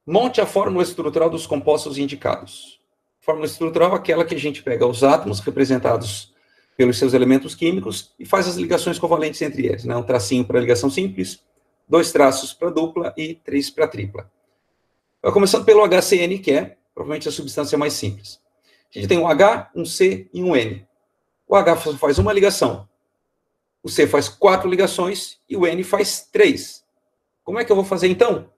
Monte a fórmula estrutural dos compostos indicados. Fórmula estrutural é aquela que a gente pega os átomos representados pelos seus elementos químicos e faz as ligações covalentes entre eles, né? Um tracinho para ligação simples, 2 traços para dupla e 3 para tripla. Começando pelo HCN, que é provavelmente a substância mais simples. A gente tem um H, um C e um N. O H faz uma ligação, o C faz 4 ligações e o N faz 3. Como é que eu vou fazer então?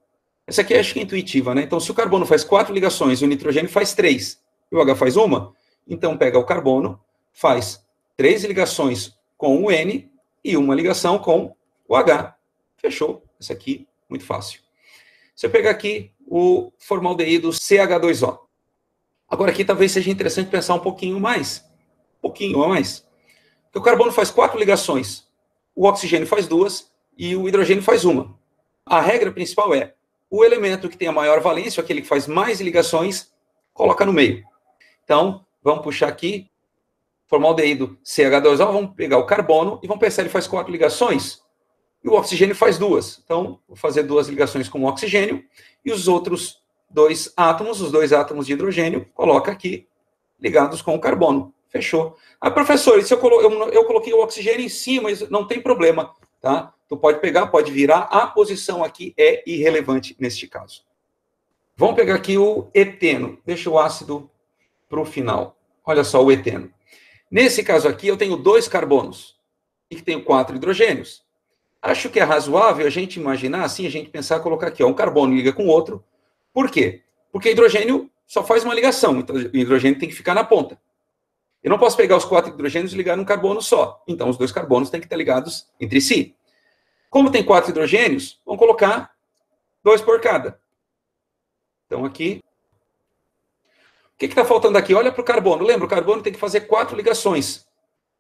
Essa aqui acho que é intuitiva, né? Então, se o carbono faz 4 ligações e o nitrogênio faz 3 e o H faz uma, então pega o carbono, faz 3 ligações com o N e uma ligação com o H. Fechou. Essa aqui, muito fácil. Se eu pegar aqui o formaldeído CH2O. Agora aqui talvez seja interessante pensar um pouquinho mais. Porque o carbono faz 4 ligações, o oxigênio faz 2 e o hidrogênio faz uma. A regra principal é o elemento que tem a maior valência, aquele que faz mais ligações, coloca no meio. Então, vamos puxar aqui, formaldeído CH2O, vamos pegar o carbono e vamos pensar, ele faz 4 ligações e o oxigênio faz 2. Então, vou fazer 2 ligações com o oxigênio e os outros 2 átomos, os 2 átomos de hidrogênio, coloca aqui ligados com o carbono. Fechou. Ah, professor, se eu coloquei o oxigênio em cima, não tem problema, tá? Tu pode pegar, pode virar, a posição aqui é irrelevante neste caso. Vamos pegar aqui o eteno. Deixa o ácido para o final. Olha só o eteno. Nesse caso aqui, eu tenho 2 carbonos e tenho 4 hidrogênios. Acho que é razoável a gente imaginar assim, a gente pensar, colocar aqui, ó, um carbono liga com o outro. Por quê? Porque hidrogênio só faz uma ligação, então o hidrogênio tem que ficar na ponta. Eu não posso pegar os 4 hidrogênios e ligar num carbono só. Então, os 2 carbonos têm que estar ligados entre si. Como tem 4 hidrogênios, vamos colocar 2 por cada. Então, aqui. O que está faltando aqui? Olha para o carbono. Lembra, o carbono tem que fazer 4 ligações.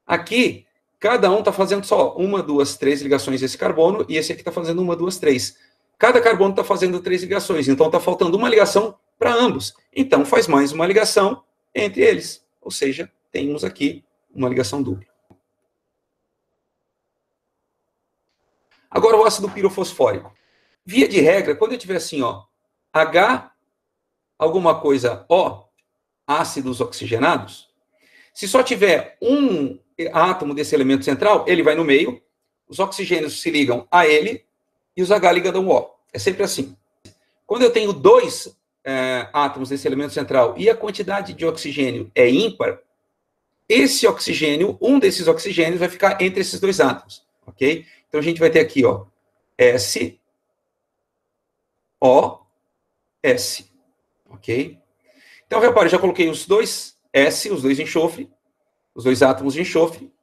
Aqui, cada um está fazendo só 1, 2, 3 ligações desse carbono, e esse aqui está fazendo 1, 2, 3. Cada carbono está fazendo 3 ligações, então está faltando uma ligação para ambos. Então, faz mais uma ligação entre eles. Ou seja, temos aqui uma ligação dupla. Agora o ácido pirofosfórico. Via de regra, quando eu tiver assim, ó, H, alguma coisa O, ácidos oxigenados, se só tiver um átomo desse elemento central, ele vai no meio, os oxigênios se ligam a ele e os H ligam ao O. É sempre assim. Quando eu tenho 2 átomos desse elemento central e a quantidade de oxigênio é ímpar, esse oxigênio, um desses oxigênios vai ficar entre esses 2 átomos, ok? Então a gente vai ter aqui, ó, S, O, S, ok? Então, repare, já coloquei os 2 S, os 2 enxofre, os 2 átomos de enxofre,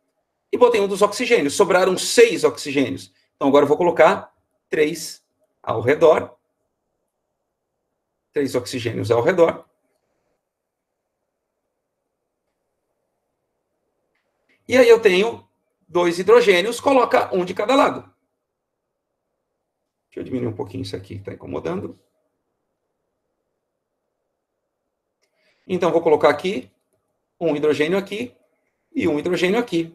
e botei um dos oxigênios. Sobraram 6 oxigênios. Então, agora eu vou colocar 3 ao redor. 3 oxigênios ao redor. E aí eu tenho 2 hidrogênios, coloca um de cada lado. Deixa eu diminuir um pouquinho isso aqui que está incomodando. Então, vou colocar aqui um hidrogênio aqui e um hidrogênio aqui.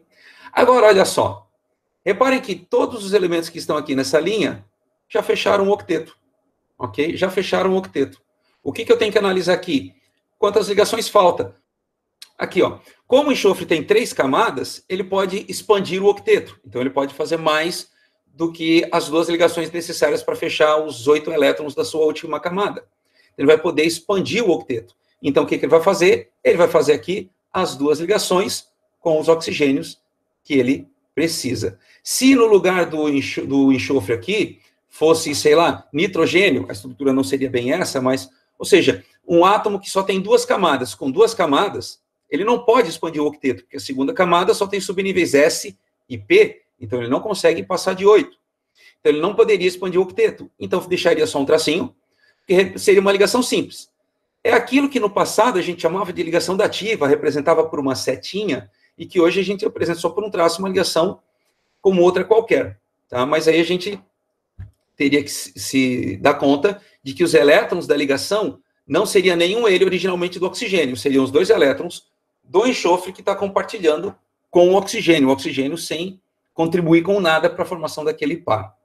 Agora, olha só. Reparem que todos os elementos que estão aqui nessa linha já fecharam o octeto. Ok? Já fecharam o octeto. O que eu tenho que analisar aqui? Quantas ligações falta? Aqui, ó. Como o enxofre tem 3 camadas, ele pode expandir o octeto. Então, ele pode fazer mais do que as 2 ligações necessárias para fechar os 8 elétrons da sua última camada. Ele vai poder expandir o octeto. Então, o que ele vai fazer? Ele vai fazer aqui as 2 ligações com os oxigênios que ele precisa. Se no lugar do enxofre aqui fosse, sei lá, nitrogênio, a estrutura não seria bem essa, mas, ou seja, um átomo que só tem 2 camadas, com 2 camadas, ele não pode expandir o octeto, porque a segunda camada só tem subníveis S e P, então ele não consegue passar de 8. Então ele não poderia expandir o octeto. Então deixaria só um tracinho, que seria uma ligação simples. É aquilo que no passado a gente chamava de ligação dativa, representava por uma setinha, e que hoje a gente representa só por um traço, uma ligação como outra qualquer. Tá? Mas aí a gente teria que se dar conta de que os elétrons da ligação não seria nenhum ele originalmente do oxigênio, seriam os 2 elétrons do enxofre que está compartilhando com o oxigênio sem contribuir com nada para a formação daquele par.